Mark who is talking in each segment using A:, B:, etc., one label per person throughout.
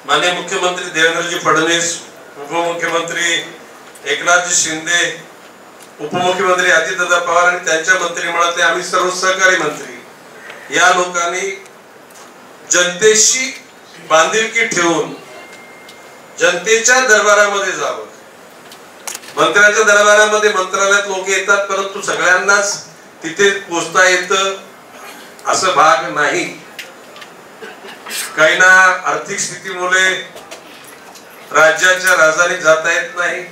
A: माननीय मुख्यमंत्री देवेंद्रजी फडणवीस, उपमुख्यमंत्री एकनाथजी शिंदे, उपमुख्यमंत्री अजितदादा पवार आणि त्यांच्या मंत्रिमंडळातले आम्ही सर्व सहकारी मंत्री या लोकांनी जनतेशी बांधिलकी ठेवून जनतेच्या दरबारामध्ये जावं। मंत्र्यांच्या दरबारामध्ये मंत्रालयात लोक येतात, परंतु सगळ्यांनाच तिथे पोहोचता येतं असं भाग नाही। काहींना आर्थिक स्थितीमुळे राज्याच्या राजधानीत जाता येत नाही,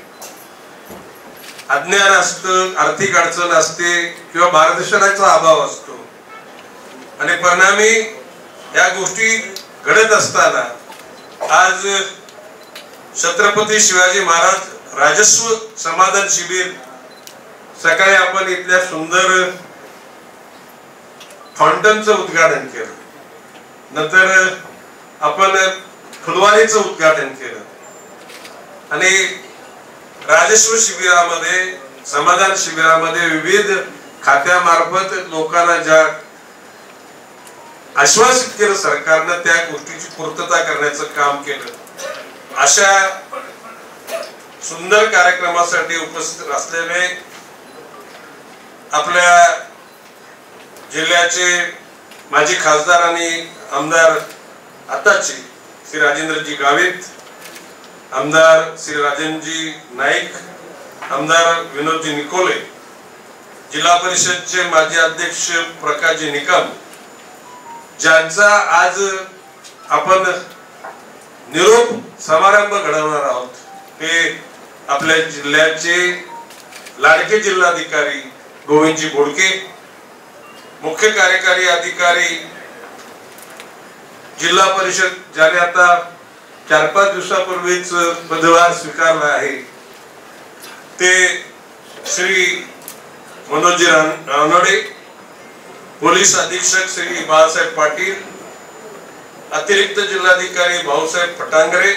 A: अज्ञान असतं, आर्थिक अडचण असते किंवा मार्गदर्शनाचा अभाव असतो आणि परिणामी या गोष्टी घडत असताना आज छत्रपती शिवाजी महाराज राजस्व समाधान शिबिर सकाळी आपण इथल्या सुंदर फाउंटनचं उद्घाटन केलं, नंतर आपण फुलवारीचं उद्घाटन केलं आणि राजस्व शिबिरामध्ये समाधान शिबिरामध्ये विविध खात्यामार्फत लोकांना ज्या आश्वासित केलं सरकारनं त्या गोष्टीची पूर्तता करण्याचं काम केलं। अशा सुंदर कार्यक्रमासाठी उपस्थित असलेले आपल्या जिल्ह्याचे माजी खासदार आणि आमदार आताचे श्री राजेंद्रजी गावित, आमदार श्री राजनजी नाईक, आमदार विनोदजी निकोले, जिल्हा परिषदचे माजी अध्यक्ष प्रकाशजी निकम, ज्यांचा आज आपण निरोप समारंभ घडवणार आहोत, ते आपल्या जिल्ह्याचे लाडके जिल्हाधिकारी गोविंदजी बोडके, मुख्य कार्यकारी अधिकारी जिल्हा परिषद ज्याने आता 4-5 दिवसापूर्वीच पदभार स्वीकारला आहे, ते श्री मनोजी रानडे, पोलीस अधीक्षक श्री बाळासाहेब पाटील, अतिरिक्त जिल्हाधिकारी भाऊसाहेब फटांगरे,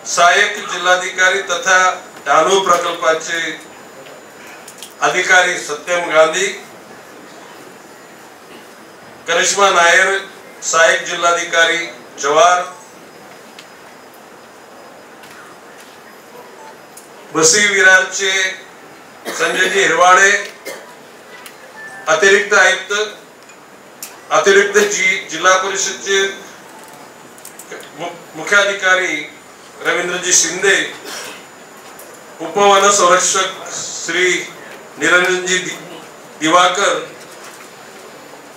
A: सहाय्यक जिल्हाधिकारी तथा डहाणू प्रकल्पाचे अधिकारी सत्यम गांधी, करिश्मा नायर, सहाय्यक जिल्हाधिकारी जवार, बसी विरारचे संजयजी हिरवाडे, अतिरिक्त आयुक्त, अतिरिक्त जिल्हा परिषदचे मुख्याधिकारी रवींद्रजी शिंदे, उपवन संरक्षक श्री निरंजनजी दिवाकर,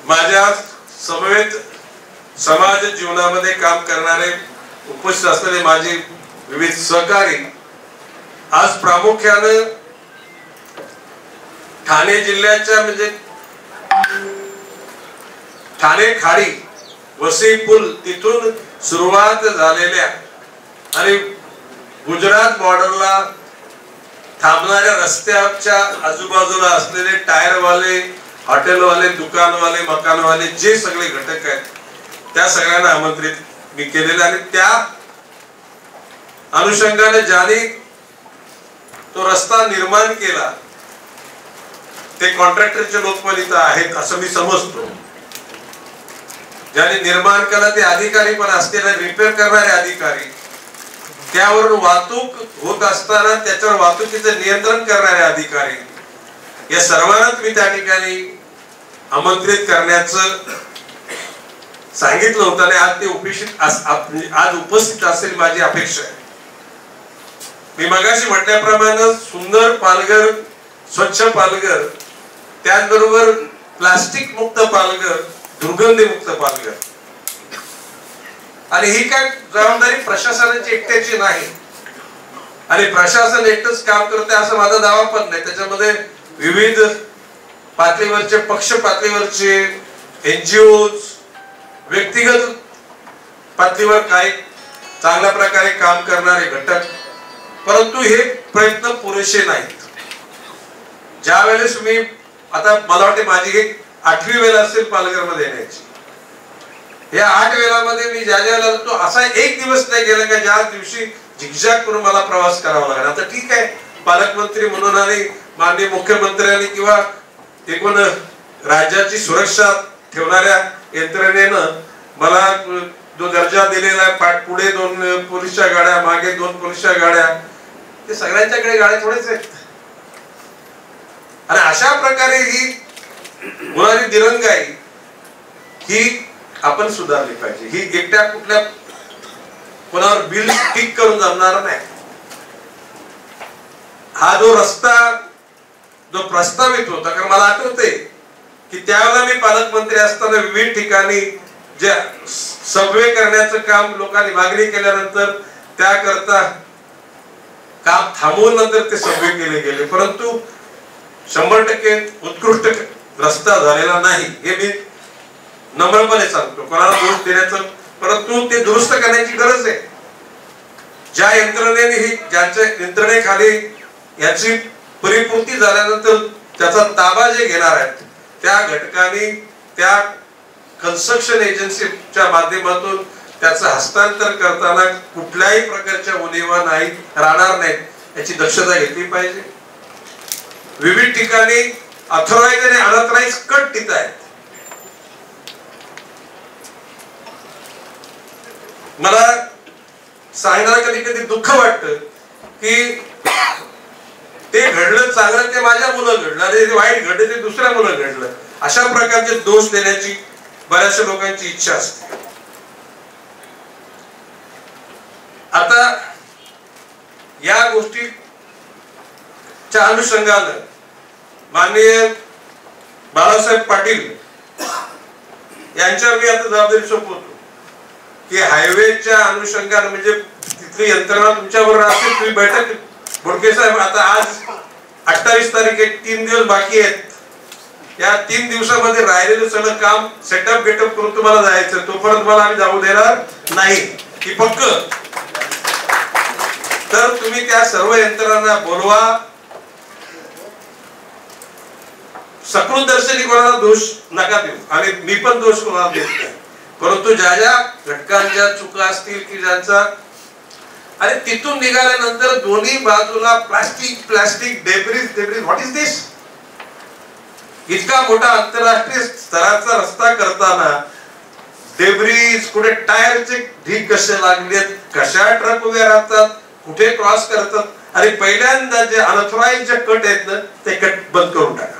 A: माझ्या समवेत समाज जीवनामध्ये काम करणारे उपस्थित असलेले माझे विविध सहकारी, आज प्रामुख्याने ठाणे जिल्ह्याच्या म्हणजे ठाणे खाडी वसई पूल तिथून सुरुवात झालेल्या आणि गुजरात बॉर्डरला थांबणाऱ्या रस्त्याच्या आजूबाजूला असलेले टायरवाले, हॉटेलवाले, दुकानवाले, मकानवाले जे सगळे घटक आहेत त्या सगळ्यांना आमंत्रित मी केलेले आणि त्या अनुषंगाने ज्याने तो रस्ता निर्माण केला ते कॉन्ट्रॅक्टरचे लोक पण इथं आहेत असं मी समजतो। ज्याने निर्माण केला ते अधिकारी पण असतील, रिपेअर करणारे अधिकारी, त्यावर वाहतूक होत असताना त्याच्यावर वाहतुकीचं नियंत्रण करणारे अधिकारी, या सर्वांना मी त्या ठिकाणी आमंत्रित करण्याचं सांगितलं होतं आणि आज उपस्थित असेल माझी अपेक्षा आहे। मी मगाशी म्हटल्याप्रमाणे सुंदर पालघर, स्वच्छ पालघर, त्याचबरोबर प्लास्टिक मुक्त पालघर, दुर्गंधी मुक्त पालघर, आणि ही काय जबाबदारी प्रशासनाची एकट्याची नाही आणि प्रशासन एकटंच काम करते असं माझा दावा पण नाही। त्याच्यामध्ये विविध पातळीवरचे, पक्ष पातळीवरचे, NGOज, व्यक्तिगत पातळीवर काही चांगल्या प्रकारे काम करणारे घटक, परंतु हे प्रयत्न पुरेसे नाहीत। ज्या वेळेस मी आता मला वाटते माझी एक 8वी वेळ असेल पालघर मध्ये येण्याची, या 8 वेळामध्ये मी ज्या वेळेला तो असा एक दिवस नाही गेला का ज्या दिवशी झिगझॅग करून मला प्रवास करावा लागला। आता ठीक आहे, पालकमंत्री म्हणून आणि माननीय मुख्यमंत्र्यांनी किंवा एकूण राज्याची सुरक्षा ठेवणाऱ्या यंत्रणेनं मला जो दर्जा दिलेला आहे, पुढे 2 पोलिसच्या गाड्या, मागे 2 पोलिसच्या गाड्या, ते सगळ्यांच्याकडे गाड्या थोडेच आहेत. आणि अशा प्रकारे ही होणारी दिरंगाई ही आपण सुधारली पाहिजे. ही एकट्या कुठल्या कोणावर बिल टिक करून जमणार नाही. हा जो रस्ता जो प्रस्तावित होता, कारण मला आठवते की त्यावेळेला मी पालकमंत्री असताना विविध ठिकाणी जे सबवे करण्याचं काम लोकांनी मागणी केल्यानंतर त्याकरता काम थांबवून नंतर ते सबवे केले गेले, परंतु 100% उत्कृष्ट रस्ता झालेला नाही हे मी नम्रपणे सांगतो. कोणाला दोष देण्याचं, परंतु ते दुरुस्त करण्याची गरज आहे. ज्या यंत्रणेने ही ज्यांच्या यंत्रणेखाली याची परिपूर्ती झाल्यानंतर त्याचा ताबा जे घेणार आहेत त्या घटकांनी त्या कन्स्ट्रक्शन एजन्सीच्या माध्यमातून त्याचं हस्तांतर करताना कुठल्याही प्रकारच्या उणिवा नाही राहणार नाहीत याची दक्षता घेतली पाहिजे. विविध ठिकाणी ऑथराइज आणि अनऑथराइज कट तिथं आहेत. मला सांगण्याला कधी कधी दुःख वाटतं की ते घडलं चांगलं ते माझ्या मुलं घडलं, आणि ते वाईट घडलं ते दुसऱ्या मुलं घडलं, अशा प्रकारचे दोष देण्याची बऱ्याचशा लोकांची इच्छा असते. आता या गोष्टीच्या अनुषंगानं माननीय बाळासाहेब पाटील यांच्यावर मी आता जबाबदारी सोपवतो की हायवेच्या अनुषंगानं, म्हणजे तिथली यंत्रणा तुमच्याबरोबर असेल, तुम्ही बैठक बोडके साहेब, आता आज 28 तारीख आहे, 3 दिवस बाकी आहेत. या 3 दिवसामध्ये राहिलेलं सगळं काम सेटअप गेटअप करून तुम्हाला जायचं, तोपर्यंत मला आम्ही जाऊ देणार नाही की पक्क. तर तुम्ही त्या सर्व यंत्रणांना बोलवा. सकृत दर्शनी कोणाला दोष नका देऊ आणि मी पण दोष कोणाला देत नाही, परंतु ज्या ज्या घटकांच्या चुका असतील की ज्यांचा, अरे तिथून निघाल्यानंतर दोन्ही बाजूला प्लास्टिक डेब्रिज व्हॉट इज दिस. इतका मोठा आंतरराष्ट्रीय स्तराचा रस्ता करताना डेब्रिज, कुठे टायरचे ढीग कसे लागलेत, कशा ट्रक उभ्या राहतात, कुठे क्रॉस करतात. अरे पहिल्यांदा जे अनऑथराइज्ड जे कट आहेत ना ते कट बंद करून टाका.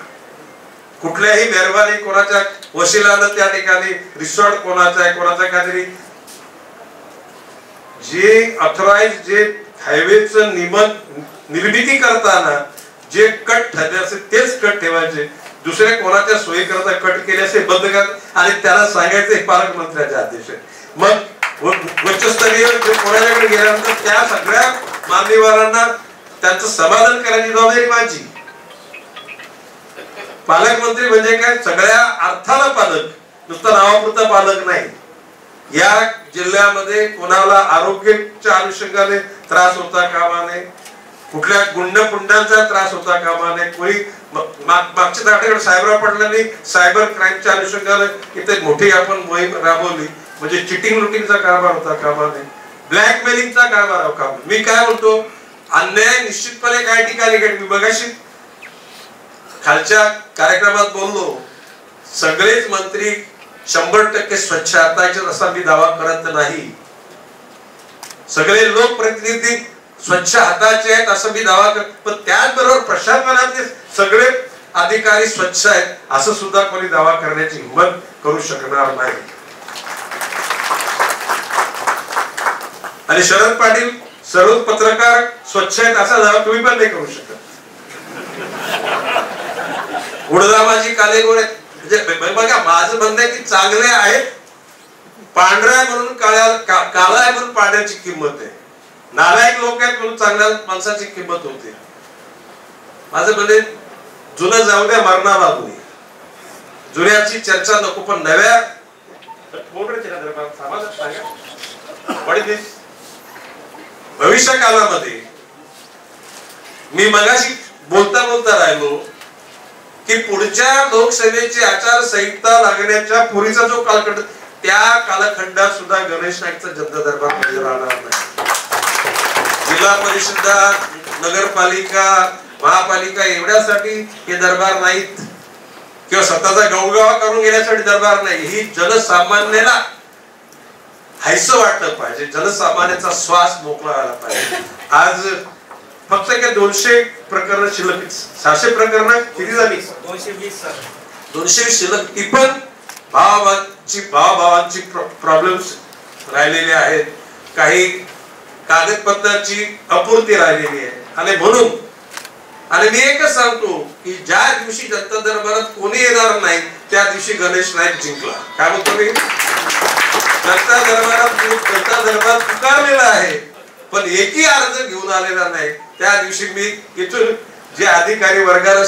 A: कुठल्याही मेहरबानी कोणाच्या वशिलानं त्या ठिकाणी रिसॉर्ट कोणाचा आहे, कोणाचा काहीतरी, जे ऑथराइज जे हायवेचं निर्मिती करताना जे कट ठरले असेल तेच कट ठेवायचे. दुसरे कोणाच्या सोयी करता कट केले असे बंद कर आणि त्याला सांगायचं पालकमंत्र्याचे आदेश आहे. मग उच्चस्तरीय कोणाच्याकडे गेल्यानंतर त्या सगळ्या मान्यवरांना त्यांचं समाधान करायची जबाबदारी माझी. पालकमंत्री म्हणजे काय, सगळ्या अर्थाला पालक, नुसता नावापुरता पालक नाही. या जिल्ह्यामध्ये कोणाला आरोग्याच्या अनुषंगाने त्रास होता कामा नये, कुठल्या गुंडपुंडांचा त्रास होता कामा नये. कोणी मागच्या आठवड्यात सायबर पडल्याने सायबर क्राईमच्या अनुषंगाने इथे मोठी आपण मोहीम राबवली, म्हणजे चिटिंग लुटिंगचा कारभार होता कामा नये, ब्लॅकमेलिंगचा कारभार होता कामा. मी काय म्हणतो, अन्याय निश्चितपणे काही ठिकाणी घडली. मी मगाशी खालच्या कार्यक्रमात बोललो, सगळेच मंत्री 100% स्वच्छ हाताचे असा मी दावा करत नाही. सगळे लोकप्रतिनिधी स्वच्छ हाताचे आहेत असं मी दावा करतो, पण त्याचबरोबर प्रशासनातले सगळे अधिकारी स्वच्छ आहेत असं सुद्धा कोणी दावा करण्याची हिंमत करू शकणार नाही. आणि शरद पाटील सर्व पत्रकार स्वच्छ आहेत असा दावा तुम्ही पण नाही करू शकत. उडदामाची कालेगोळे, बघा माझं म्हणणं आहे की चांगले आहेत, पांढऱ्या म्हणून काळा आहे म्हणून पांढऱ्याची किंमत आहे, नालायक लोक आहेत म्हणून चांगल्या माणसाची किंमत होते. माझं म्हणणे जुनं जाऊ द्या, मरणा बाजूने जुन्याची चर्चा नको, पण नव्या भविष्य कालामध्ये मी मगाशी बोलता बोलता राहिलो की पुढच्या लोकसभेची आचारसंहिता लागण्याच्या पूर्वीचा जो कालखंड, त्या कालखंडात सुद्धा गणेश नाईकचा जनता दरबार राहणार नाही. जिल्हा परिषद, नगरपालिका, महापालिका एवढ्यासाठी हे दरबार नाहीत, किंवा स्वतःचा गवगवा करून घेण्यासाठी दरबार नाही. ही जनसामान्याला हायसं वाटलं पाहिजे, जनसामान्याचा श्वास मोकळा व्हायला पाहिजे. आज फक्त काय 200 प्रकरण शिल्लक, 600 प्रकरण किती झाली? 220 शिल्लक. ती पण भावाभावांची प्रॉब्लेम्स राहिलेले आहेत, काही कागदपत्राची अपूर्ती राहिलेली आहे. आणि म्हणून आणि मी एकच सांगतो की ज्या दिवशी जनता दरबारात कोणी येणार नाही त्या दिवशी गणेश नाईक जिंकला. काय म्हणतो मी? जनता दरबार पुकारलेला आहे पण एकही अर्ज घेऊन आलेला नाही. त्या दिवशी मी इथून जे अधिकारी वर्गाला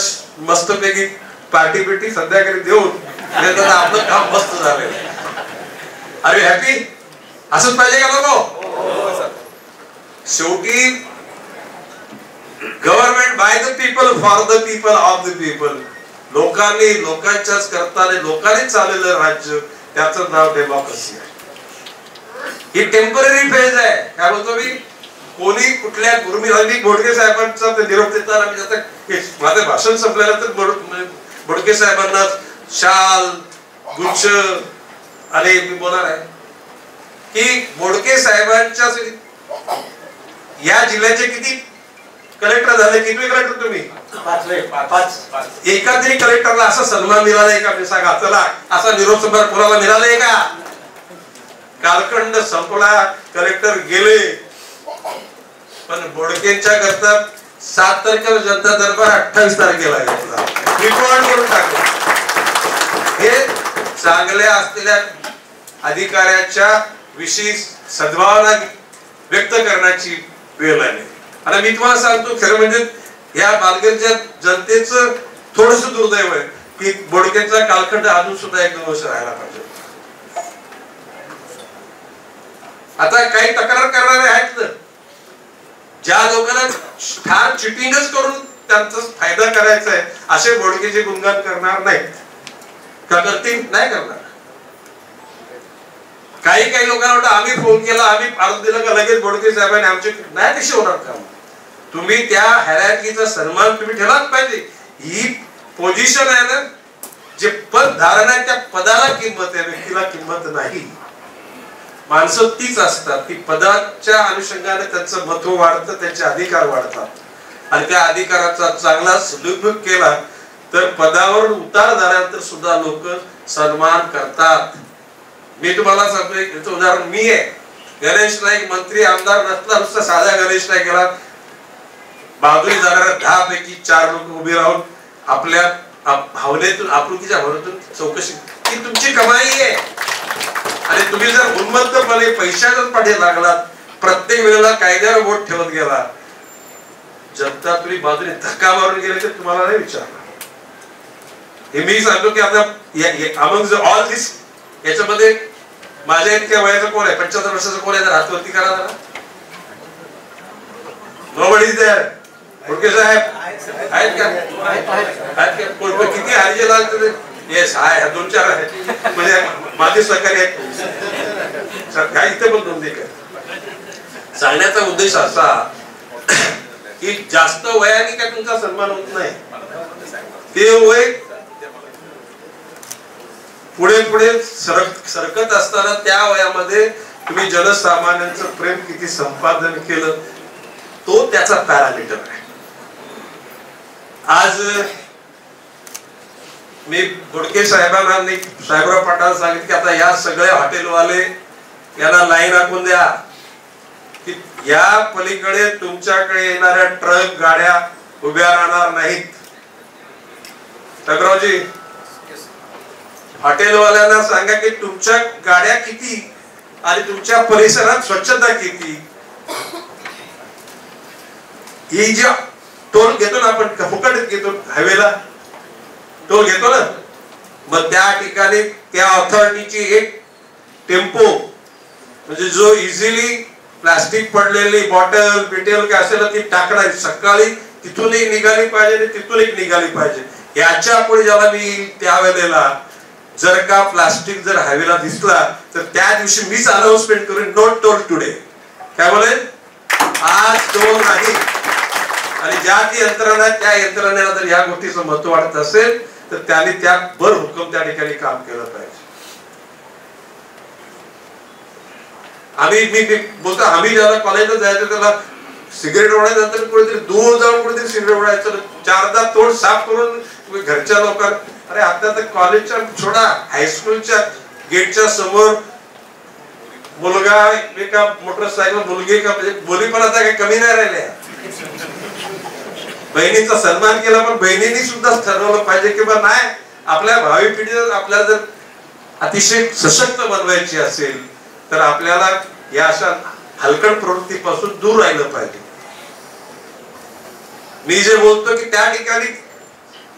A: मस्तपैकी पार्टी बिटी संध्याकाळी देऊन आपलं काम मस्त झालं. Are you happy? असंच पाहिजे का लोक? शेवटी government by the people for the people of the people. लोकांनी लोकांच्याच करताना लोकांनी चाललेलं राज्य, त्याचं नाव डेमोक्रेसी आहे. ही टेम्पररी फेज आहे. काय बोलतो मी? कोणी कुठल्या गुरुमी बोडके साहेबांचा निरोप देताना मी जाता माझं भाषण संपल्यानंतर बोडके साहेबांना शाल गुच्छ आणि मी बोलणार आहे की बोडके साहेबांच्या या जिल्ह्याचे किती कलेक्टर झाले? किती कलेक्टर तुम्ही? 5. एका तरी कलेक्टरला असा सन्मान मिळालाय का? मी सांगा, चला असा निरोप संभार कोणाला मिळालाय का? कालखंड संपला, कलेक्टर गेले. पण बोडकेंच्या करता 7 तारखेला जनता दरबार 28 तारखेला रिकॉर्ड करून टाकलं. हे चांगल्या असलेल्या अधिकाऱ्याच्या विषयी सद्भावना व्यक्त करण्याची वेळ आली. आणि मी तुम्हाला सांगतो खरं म्हणजे या पालघरच्या जनतेचं थोडस दुर्दैव आहे की बोडकेंचा कालखंड अजून सुद्धा 1-2 वर्ष राहायला पाहिजे. आता काही तक्रार करणारे आहेत ना, ज्या लोकांना फार चिटिंगच करून त्यांचा फायदा करायचा आहे असे बोडकेचे गुणगान करणार नाहीत का? करतील? नाही करणार. काही लोकांना वाटतं आम्ही फोन केला, आम्ही अर्ज दिला का लगेच बोडके साहेबांनी आमचे नाही. कशी होणार काम? तुम्ही त्या हायरार्कीचा सन्मान तुम्ही ठेवलाच पाहिजे. ही पोझिशन आहे ना, जे पद धारण आहे त्या पदाला किंमत आहे, व्यक्तीला किंमत नाही. माणसं तीच असतात, ती पदाच्या अनुषंगाने त्यांचं महत्व वाढतं, त्यांचे अधिकार वाढतात. आणि त्या अधिकाराचा चांगला सदुपयोग केला तर पदावर उतार झाल्यानंतर सुद्धा लोक सन्मान करतात. मी तुम्हाला सांगतो एक उदाहरण मी आहे. गणेश नाईक मंत्री आमदार नसला, नुसता साधा गणेश नाईक गेला, बाजूने जाणाऱ्या 10 पैकी 4 लोक उभे राहून आपल्या भावनेतून, आपुलकीच्या भावनेतून चौकशी, ही तुमची कमाई आहे. आणि तुम्ही जर उन्मत्तपणे पैशाच्याच पाठी लागलात, प्रत्येक वेळेला कायद्यावर वोट ठेवत गेला, जनता तुम्ही बाजूने धक्का मारून गेले तर तुम्हाला नाही विचारणार. हे मी सांगतो की आता अमंग ऑल दिस याच्यामध्ये माझ्या इतक्या वयाचं कोण आहे? 75 वर्षाचं कोण आहे? जर हातवरती करा जरा. Nobody is there. बोडके साहेब आहेत का? किती हरिजे लागते? येस आहे, 2-4 आहेत, म्हणजे माझे सहकारी आहेत. काय इथे पण 2 सांगण्याचा उद्देश असा की जास्त वयाने काय तुमचा सन्मान होत नाही. ते वय पुढे सरकत असताना त्या वयामध्ये तुम्ही जनसामान्यांचं प्रेम किती संपादन केलं तो त्याचा पॅरामीटर आहे. आज मी बोडके साहेबांना साहेबराव पाटलांना सांगितलं की आता या सगळ्या हॉटेलवाले यांना लाईन आखून द्या की या पलीकडे तुमच्याकडे येणाऱ्या ट्रक गाड्या उभ्या राहणार नाहीत. साहेबरावजी, हॉटेलवाल्यांना सांगा की तुमच्या गाड्या किती आणि तुमच्या परिसरात स्वच्छता किती. ही जी टोल घेतो ना आपण, फुकट घेतो, हायवेला टोल घेतो ना, मग त्या ठिकाणी त्या ऑथॉरिटीची एक टेम्पो म्हणजे जो इझिली प्लास्टिक पडलेली बॉटल बिटेल काय असेल ती टाकणारी, सकाळी तिथून एक निघाली पाहिजे आणि तिथून एक निघाली पाहिजे. याच्या पुढे ज्याला मी त्यावेळेला जर का प्लास्टिक जर हायवेला दिसला तर त्या दिवशी मीच अनाउन्समेंट करून नो टोल टुडे. काय बोले? आज टोल नाही. आणि ज्या ती यंत्रणा त्या यंत्रणेला जर या गोष्टीचं महत्व वाटत असेल तर त्याने त्या भर हुकूम त्या ठिकाणी काम केलं पाहिजे. मी बोलतो आम्ही ज्याला कॉलेजला जायचो त्याला सिगरेट ओढायनंतर कुठेतरी दूर जाऊन कुठेतरी सिगरेट ओढायचं, चारदा तोंड साफ करून घरच्या लोकांना. अरे आता तर कॉलेजच्या छोडा हायस्कूलच्या गेटच्या समोर मुलगा एका मोटरसायकल मुलगी का म्हणजे बोली पण आता काही कमी नाही राहिल्या. बहिणीचा सन्मान केला पण बहिणींनी सुद्धा ठरवलं पाहिजे की बा नाही आपल्या भावी पिढीला आपल्याला जर अतिशय सशक्त बनवायची असेल तर आपल्याला या अशा हलकट प्रवृत्तीपासून दूर राहिलं पाहिजे. मी जे बोलतो की त्या ठिकाणी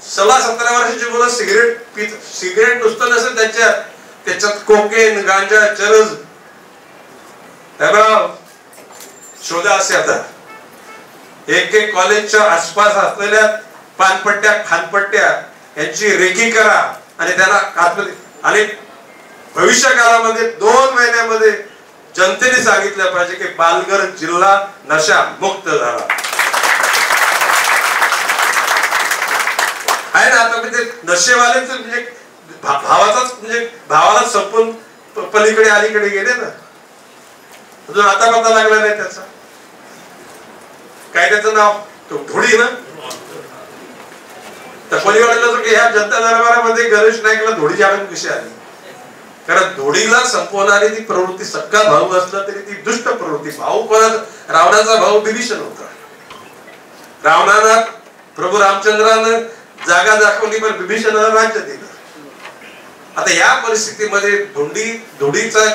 A: 16-17 वर्षाची मुलं सिगरेट नुसतं नसेल त्याच्यात कोकेन, गांजा, चरस शोधा असे. आता एक कॉलेजच्या आसपास असलेल्या पानपट्ट्या खानपट्ट्या यांची रेकी करा आणि त्यांना आतमध्ये. आणि भविष्य काळामध्ये 2 महिन्यामध्ये जनतेने सांगितलं पाहिजे की पालघर जिल्हा नशा मुक्त झाला आहे ना. आता म्हणजे नशेवालेच म्हणजे भावाला संपून पलीकडे अलीकडे गेले ना. अजून आता पता लागला नाही त्याचा. काय त्याचं नाव धुडी ना. तर पलीकडे की ह्या जनता दरबारामध्ये गणेश नाईकला धुडी जाणून कशी आली. कारण धुडीला संपवणारी ती प्रवृत्ती सक्का भाऊ असला तरी ती दुष्ट प्रवृत्ती. भाऊ कोणाचा? रावणाचा भाऊ विभीषण होता. रावणाला प्रभू रामचंद्रानं जागा दाखवली पण विभीषणाला राज्य दिलं. आता या परिस्थितीमध्ये धुडीचा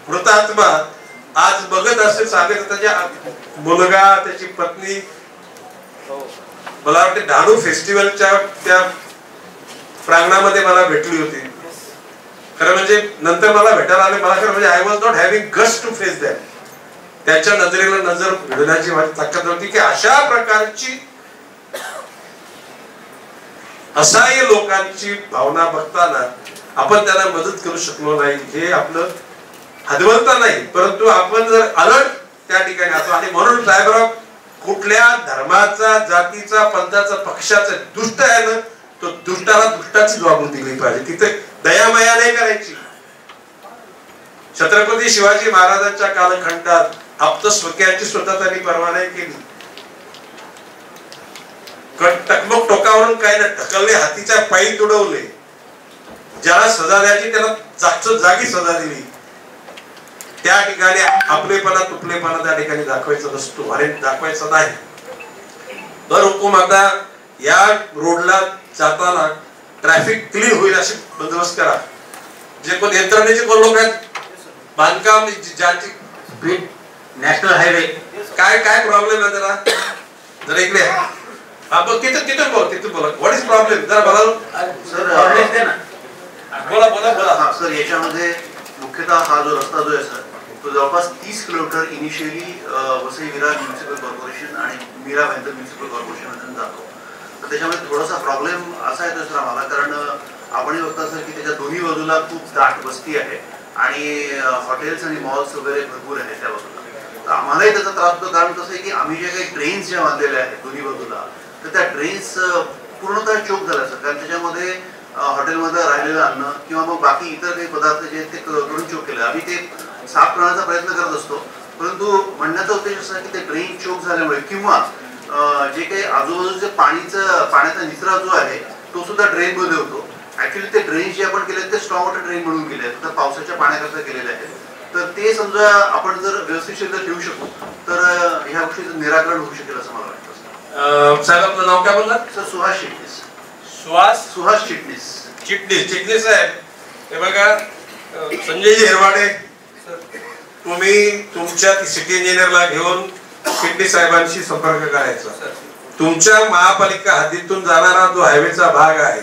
A: मृतात्मा आज बघत असेल सांगत त्याच्या मुलगा त्याची पत्नी मला वाटते डहाणू फेस्टिवलच्या त्या प्रांगणामध्ये मला भेटली होती. खरं म्हणजे नंतर मला भेटायला आले. मला खरं म्हणजे I was not having guts to face that. त्याच्या नजरेला नजर भिडण्याची माझी ताकद नव्हती की अशा प्रकारची असहाय्य लोकांची भावना बघताना आपण त्यांना मदत करू शकलो नाही हे आपलं हदवलता नाही. परंतु आपण जर अलर्ट त्या ठिकाणी असतो. आणि म्हणून साहेबराव कुठल्या धर्माचा, जातीचा, पंथाचा, पक्षाचा दुष्ट आहे ना तो दुष्टाला दुष्टाचीच वागणूक दिली पाहिजे. तिथे दयामया नाही करायची. छत्रपती शिवाजी महाराजांच्या कालखंडात आप्तस्वकीयांची सुद्धा त्यांनी पर्वा नाही केली. टकमक टोकावरून काय ना ढकलले, हातीच्या पायी तुडवले. ज्याला सजा द्यायची त्याला जागी सजा दिली. त्या ठिकाणी आपलेपणा तुपलेपणा त्या ठिकाणी दाखवायचा नसतो आणि दाखवायचा नाही. दर हुकूम आता या रोडला जाताना ट्रॅफिक क्लीन होईल अशी बंदोबस्त करा. जे पण यंत्रणेचे कोण लोक आहेत बांधकाम ज्यांची
B: नॅशनल हायवे
A: काय प्रॉब्लेम आहे त्याला जरा इकडे तिथून बोला व्हॉट इज प्रॉब्लेम जरा बोला
B: सर.
A: बोला
B: सर याच्यामध्ये मुख्यतः हा जो रस्ता जो आहे सर तो जवळपास 30 kilometre initially Vasai Virar municipal corporation आणि मीरा भाईंदर म्युनिसिपल कॉर्पोरेशन मधून जातो. तर त्याच्यामध्ये थोडासा प्रॉब्लेम असा येतो सर आम्हाला. कारण आपणही बघता सर की त्याच्या दोन्ही बाजूला खूप दाट वस्ती आहे आणि हॉटेल्स आणि मॉल्स वगैरे भरपूर आहेत त्या बाजूला. तर आम्हालाही त्याचा त्रास होतो. कारण कसं आहे की आम्ही जे काही ड्रेन्स ज्या बांधलेल्या आहेत दोन्ही बाजूला तर त्या ड्रेन्स पूर्णतः चोक झाल्या सर. कारण त्याच्यामध्ये हॉटेलमध्ये राहिलेलं अन्न किंवा मग बाकी इतर काही पदार्थ जे आहेत ते करून चोक केले. आम्ही ते साफ करण्याचा प्रयत्न करत असतो. परंतु म्हणण्याचा उद्देश असा की ते ड्रेन चोक झाल्यामुळे किंवा जे काही आजूबाजूचे पाण्याचा निचरा जो आहे तो सुद्धा ड्रेन मध्ये होतो. ऍक्च्युली ते ड्रेन जे आपण केले ते स्ट्रॉंग वॉटर ड्रेन म्हणून केले आहेत. तर पावसाच्या पाण्याकरता केलेले आहेत. तर ते समजा आपण जर व्यवस्थित ठेवू शकू तर ह्या गोष्टीचं निराकरण होऊ शकेल असं मला वाटतं.
A: साहेब आपलं नाव काय बोललात?
B: सर सुहास चिटणीस.
A: सुहास चिटणीस साहेब. हे बघा संजय हिरवाडे तुम्ही तुमच्या सिटी इंजिनियरला घेऊन चिटणीस साहेबांशी संपर्क करायचा. तुमच्या महापालिका हद्दीतून जाणारा जो हायवेचा भाग आहे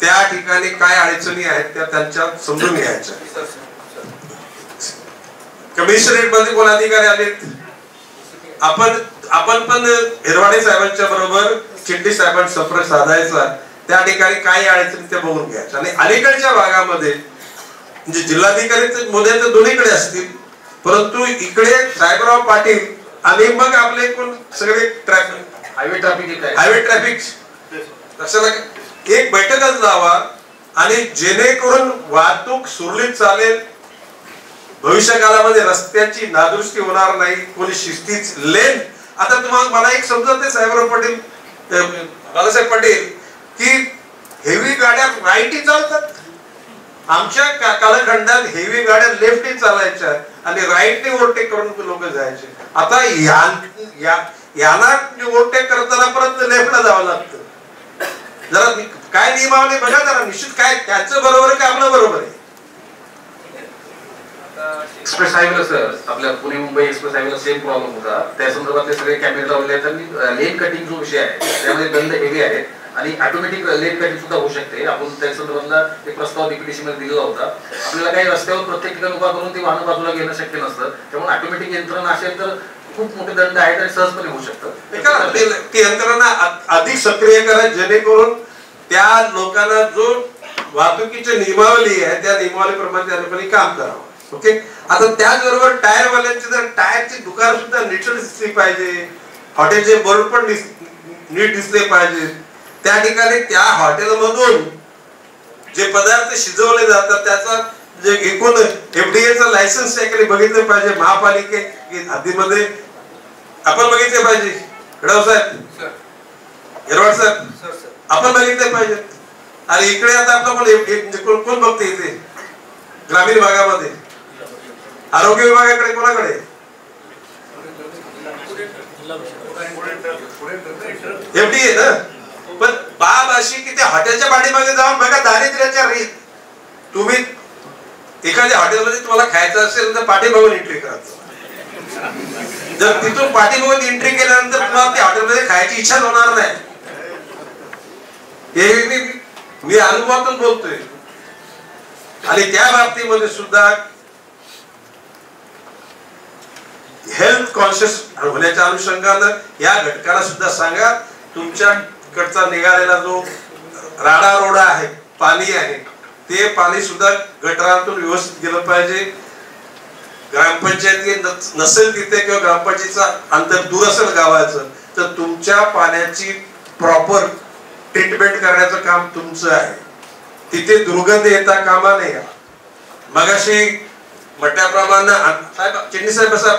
A: त्या ठिकाणी काय अडचणी आहेत त्या त्यांच्या समजून घ्यायच्या. कमिशनरेट मध्ये कोण अधिकारी आलेत आपण पण हिरवाडे साहेबांच्या बरोबर चिटणीस साहेबांचा संपर्क साधायचा. त्या ठिकाणी काय अडचणी ते बघून घ्यायच्या. आणि अलीकडच्या भागामध्ये म्हणजे जिल्हाधिकारी मोदे तर दोन्हीकडे असतील परंतु इकडे साहेबराव पाटील आणि मग आपले कोण सगळे हायवे ट्रॅफिक कशाला एक बैठकच लावा आणि जेणेकरून वाहतूक सुरळीत चालेल. भविष्य काळामध्ये रस्त्याची नादुरुस्ती होणार नाही, कोणी शिस्तीच लेन. आता तुम्हाला मला एक समजत नाही साहेबराव पाटील, बाळासाहेब पाटील, की हेवी गाड्या राईटही चालतात. आमच्या कालखंडात हेवी गाड्या लेफ्टही चालायच्या आणि राईटने ओव्हरटेक करून लोक जायचे. आता यांना ओव्हरटेक करताना परत लेफ्टला जावं लागतं. जरा काय नियमावली बघा जरा, निश्चित काय त्याचं बरोबर आहे का आपलं बरोबर आहे.
C: एक्सप्रेस हायवेला सर, आपल्या पुणे मुंबई एक्सप्रेस हायवेला सेम प्रॉब्लेम होता. त्या संदर्भातले सगळे कॅमेरे लावले आहेत आणि लेन कटिंग जो विषय आहे त्यामध्ये दंड हेवी आहे आणि ऑटोमॅटिक लेन कटिंग सुद्धा होऊ शकते. आपण त्या संदर्भातला एक प्रस्ताव DPDC मध्ये दिलेला होता. आपल्याला काही रस्त्यावर प्रत्येक ठिकाणी उभा करून ती वाहन बाजूला घेणं शक्य नसतं. त्यामुळे ऑटोमॅटिक यंत्रणा असेल तर खूप मोठे दंड आहेत आणि सहजपणे होऊ शकतात.
A: ती यंत्रणा अधिक सक्रिय करा जेणेकरून त्या लोकांना जो वाहतुकीची नियमावली आहे त्या नियमावलीप्रमाणे त्या लोकांनी काम करावं. ओके. आता त्याचबरोबर टायरवाल्यांची जर टायरची दुकान सुद्धा नीट दिसली पाहिजे, हॉटेलचे बोर्ड पण नीट दिसले पाहिजे. त्या ठिकाणी त्या हॉटेलमधून जे पदार्थ शिजवले जातात त्याचा जे एकूण FDAचं लायसन्स त्याकडे बघितलं पाहिजे. महापालिके हद्दीमध्ये आपण बघितले पाहिजे. गडाव साहेब, हिरवाड साहेब, आपण बघितले पाहिजे. आणि इकडे आता आपलं कोण बघते इथे ग्रामीण भागामध्ये आरोग्य विभागाकडे कोणाकडे FDA ना. पण बाब अशी की त्या हॉटेलच्या पाठीमागे जाऊन बघा दारिद्र्याच्या तुम्ही एखाद्या हॉटेलमध्ये तुम्हाला खायचं असेल तर पाठीमागून एंट्री करायचं. जर तिथून पाठीमागून एंट्री केल्यानंतर तुम्हाला त्या हॉटेलमध्ये खायची इच्छा होणार नाही. हे मी अनुभवातून बोलतोय. आणि त्या बाबतीमध्ये सुद्धा हेल्थ कॉन्शियस होण्याच्या अनुषंगानं या घटकाला सुद्धा सांगा तुमच्याकडचा निघालेला जो राडारोडा आहे, पाणी आहे, ते पाणी सुद्धा गटारातून व्यवस्थित गेलं पाहिजे. ग्रामपंचायत नसेल तिथे किंवा ग्रामपंचायतीचा अंतर दूर असेल गावाचं तर तुमच्या पाण्याची प्रॉपर ट्रीटमेंट करण्याचं काम तुमचं आहे. तिथे दुर्गंध येता कामा नये. मगाशी म्हटल्याप्रमाणे साहेब चिन्नी साहेब बसा,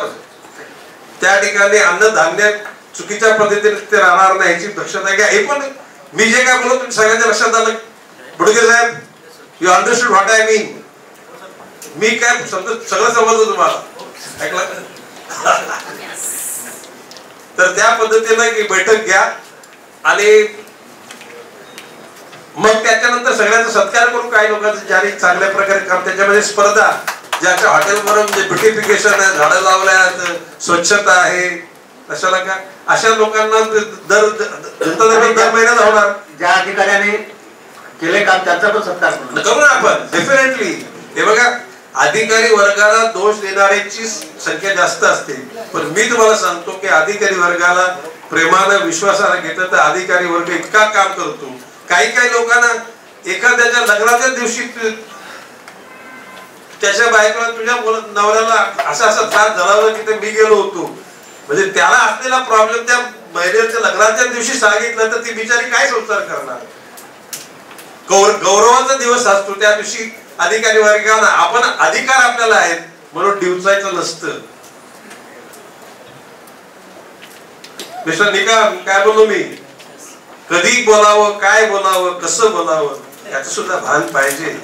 A: त्या ठिकाणी अन्नधान्य चुकीच्या पद्धतीने ते राहणार नाही याची दक्षता घ्या. हे पण मी जे काय बोलतो तुम्ही सगळ्यांच्या लक्षात आलं. बुडगे साहेब, you understood what I mean. मी काय सगळं समजलं तुम्हाला, ऐकलं. तर त्या पद्धतीने की बैठक घ्या आणि मग त्याच्यानंतर सगळ्यांचा सत्कार करू. काही लोकांचं जारी चांगल्या प्रकारे काम, त्याच्यामध्ये स्पर्धा, ज्याच्या हॉटेलवर जे ब्युटिफिकेशन आहे, झाडं लावल्यात, स्वच्छता आहे, कशाला का अशा लोकांना दर महिन्यात होणार.
B: ज्या अधिकाऱ्याने केले काम त्यांचा पण सत्कार
A: करू ना आपण डेफिनेटली. हे बघा, अधिकारी वर्गाला दोष देणाऱ्यांची संख्या जास्त असते, पण मी तुम्हाला सांगतो की अधिकारी वर्गाला प्रेमानं विश्वासानं घेतलं तर अधिकारी वर्ग इतका काम करतो. काही लोकांना एखाद्याच्या लग्नाच्या दिवशी त्याच्या बायकोला तुझ्या नवऱ्याला असा त्रास झाला की मी गेलो होतो, म्हणजे त्याला असलेला प्रॉब्लेम त्या महिलेच्या लग्नाच्या दिवशी सांगितलं तर ती बिचारी काय संसार करणार. गौरवाचा दिवस असतो त्या दिवशी अधिकारी वर्गाला आपण अधिकार आपल्याला आहेत म्हणून डिवचायचं नसतं. मिस्टर निकाम, काय बोललो मी, कधी बोलावं, काय बोलावं, कसं बोलावं याचं सुद्धा भान पाहिजे.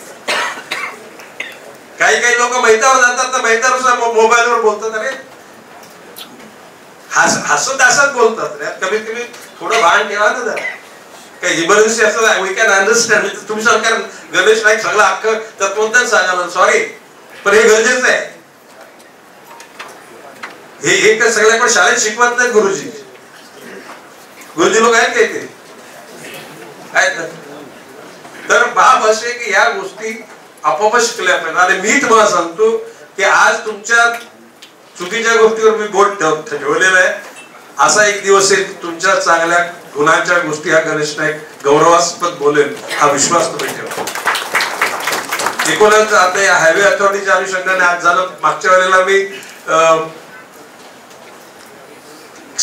A: काही लोक मैदानावर जातात तर मैदानावर मोबाईलवर बोलतात. अरे हसत हसत बोलतात रे. कमीत कमी थोडं भान ठेवा ना जरा. काही इमर्जन्सी असं वी कॅन अंडरस्टँड. तुम्ही सरकार गणेश नाईक सगळं अख्खं तत्वज्ञान सांगा, सॉरी पण हे गरजेचं आहे. हे काय सगळ्या शाळेत शिकवत नाहीत गुरुजी. गुरुजी लोक आहेत काय ते आहेत ना. तर बाब असे की या गोष्टी आपोआप शिकल्या पाहिजे. आणि मी तुम्हाला सांगतो की आज तुमच्या चुकीच्या गोष्टीवर मी बोट ठेवलेलं आहे. असा एक दिवस येईल तुमच्या चांगल्या गुणांच्या गोष्टी हा गणेश नाईक गौरवास्पद बोलेल, हा विश्वास तुम्ही ठेवा. एकूणच आता या हायवे अथॉरिटीच्या अनुषंगाने आज झालं. मागच्या वेळेला मी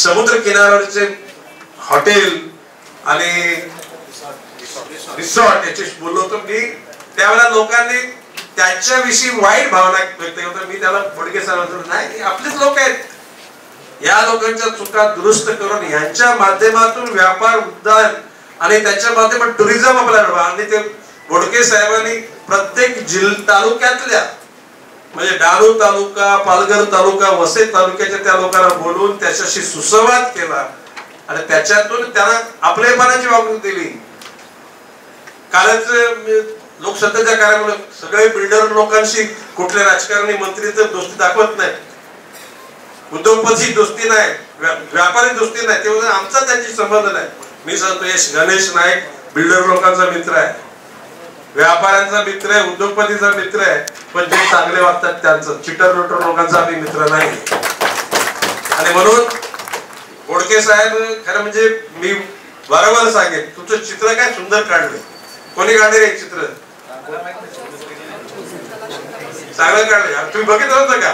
A: समुद्र किनाऱ्यावरचे हॉटेल आणि रिसॉर्ट याची बोललो होतो मी. त्यावेळेला लोकांनी त्याच्याविषयी वाईट भावना व्यक्त करतो. मी त्याला बोडके साहेबांना नाही, आपलेच लोक आहेत, या लोकांच्या चुका दुरुस्त करून यांच्या माध्यमातून व्यापार उद्यान आणि त्याच्या माध्यमातून टुरिझम आपल्याला. आणि ते बोडके साहेबांनी प्रत्येक तालुक्यातल्या म्हणजे डहाणू तालुका, पालघर तालुका, वसई तालुक्याच्या त्या लोकांना बोलवून त्याच्याशी सुसंवाद केला आणि त्याच्यातून त्यांना आपलेपणाची वागणूक दिली. कालच लोकसत्तेच्या कार्यामुळे सगळे बिल्डर लोकांशी कुठले राजकारणी मंत्री तर दोस्ती दाखवत नाही, उद्योगपती दोस्ती नाही, व्यापारी दोस्ती नाही, ते आमचा त्यांची संबंध नाही. मी सांगतो गणेश नाईक बिल्डर लोकांचा मित्र आहे, व्यापाऱ्यांचा मित्र आहे, उद्योगपतीचा मित्र आहे, पण जे चांगले वागतात त्यांचं, चिटर लुटर लोकांचा आम्ही मित्र नाही. आणि म्हणून बोडके साहेब खरं म्हणजे मी वारंवार सांगेन, तुमचं चित्र काय सुंदर काढले. कोणी काढले रे चित्र? चांगलं काढले. तुम्ही बघितलं होतं का?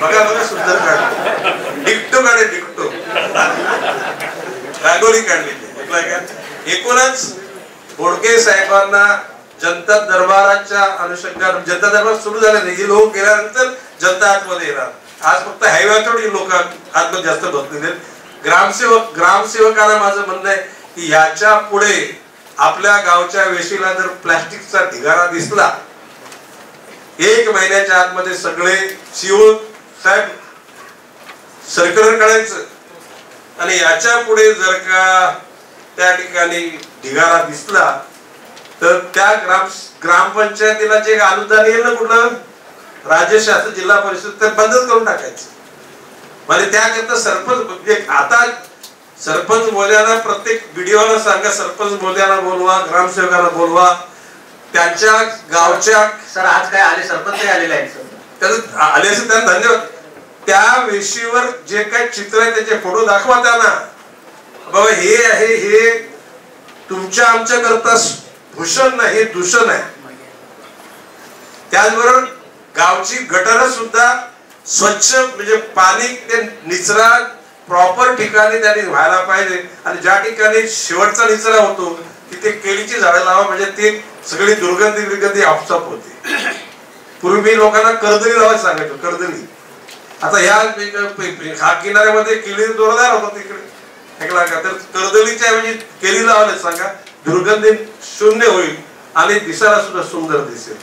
A: बघा बघा, सुंदर काढले. डिक्टो काढले, डिक्टो रांगोळी काढली. एकूणच बोडके साहेबांना जनता दरबाराच्या अनुषंगाने, जनता दरबार सुरू झाले नाही, लोक गेल्यानंतर जनता आतमध्ये येणार. आज फक्त हायवेवर लोक आतमध्ये जास्त बसलेले. ग्रामसेवकांना माझं म्हणणं आहे की याच्या पुढे आपल्या गावच्या वेशीला जर प्लास्टिकचा ढिगारा दिसला, 1 महिन्याच्या आतमध्ये सगळे सीओ साहेब सर्क्युलर काढायचं. आणि याच्या पुढे जर का त्या ठिकाणी ढिगारा दिसला तर त्या ग्रामपंचायतीला जे अनुदान येईल ना कुठलं राज्य शासन जिल्हा परिषद, तर बंदच करून टाकायचं. म्हणजे त्याकरता सरपंच म्हणजे आता सरपंच मोद्यांना प्रत्येक व्हिडिओला सांगा, सरपंच मोद्यांना बोलवा, ग्रामसेवकांना बोलवा, त्यांच्या गावच्या.
B: सर आज काय आले, सरपंच आलेले आहेत सर,
A: त्याचं आले असेल त्यांना धन्यवाद. त्या वेशीवर जे काही चित्र आहे त्याचे फोटो दाखवा त्यांना, बाबा हे आहे, हे तुमच्या आमच्या करता भूषण नाही, हे दूषण आहे. त्याचबरोबर गावची गटर सुद्धा स्वच्छ म्हणजे पाणी ते निचरा प्रॉपर ठिकाणी त्यांनी व्हायला पाहिजे. आणि ज्या ठिकाणी शेवटचा निचरा होतो तिथे केळीची झाडं लावा, म्हणजे ती सगळी दुर्गंधी आपोआप होते. पूर्वी मी लोकांना कर्दळी लावायला सांगायचो, कर्दळी. आता ह्या किनाऱ्यामध्ये केळी जोरदार होतो तिकडे, ऐकला का? तर कर्दळीच्या ऐवजी केळी लावायला सांगा, दुर्गंधी शून्य होईल आणि दिसायला सुद्धा सुंदर दिसेल.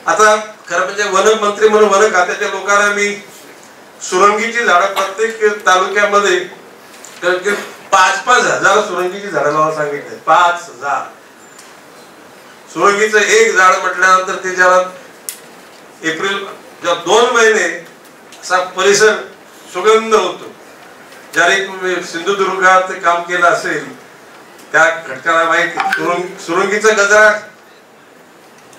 A: आता खरं म्हणजे वनमंत्री म्हणून वन खात्याच्या लोकांना मी सुरंगीची झाडं प्रत्येक तालुक्यामध्ये 5-5 हजार सुरंगीची झाडं लावायला सांगितले. 5,000 सुरंगीचं एक झाड म्हटल्यानंतर ते ज्याला एप्रिल 2 महिने असा परिसर सुगंध होतो. ज्याने तुम्ही सिंधुदुर्गात काम केलं असेल त्या घटकाला माहिती. सुरंगीचा गजरा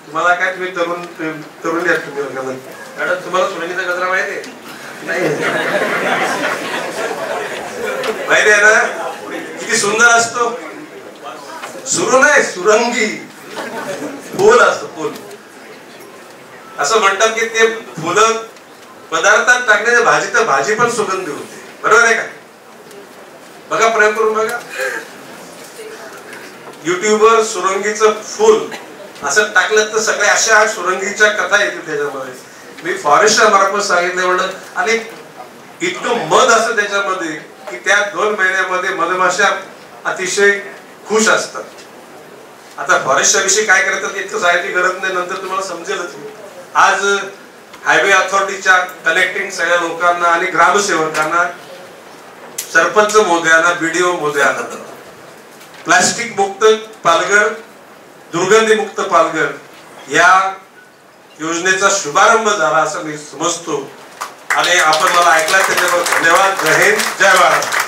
A: तुम्हाला काय, तुम्ही तरुण यात तुम्ही मॅडम, तुम्हाला सुरंगीचा गजरा माहिती आहे? माहिती आहे ना किती सुंदर असतो? सुरू नाही, सुरंगी फुल असतो, फुल. असं म्हणतात की ते फुलं पदार्थात टाकण्याच्या भाजी, तर भाजी पण सुगंधी होते. बरोबर आहे का? बघा, प्रयोग करून बघा. युट्यूबवर सुरंगीचं फुल असं टाकलं तर सगळ्या अशा सुरंगीच्या कथा येतील त्याच्यामध्ये. मी फॉरेस्टर मार्फत सांगितलं म्हणलं. आणि इतकं मध असतं त्याच्यामध्ये की त्या 2 महिन्यामध्ये मधमाशा अतिशय खुश असतात. आता फॉरेस्टच्या विषयी काय करतात इतकं सांगायची गरज नाही, नंतर तुम्हाला समजेलच. आज हायवे अथॉरिटीच्या कनेक्टिंग सगळ्या लोकांना आणि ग्रामसेवकांना, सरपंच मोद्यांना, BDO मोद्यांना प्लास्टिक मुक्त पालघर, दुर्गंधी मुक्त पालघर या योजनेचा शुभारंभ झाला असं मी समजतो. आणि आपण मला ऐकला त्याच्यावर धन्यवाद. जय हिंद, जय महाराष्ट्र.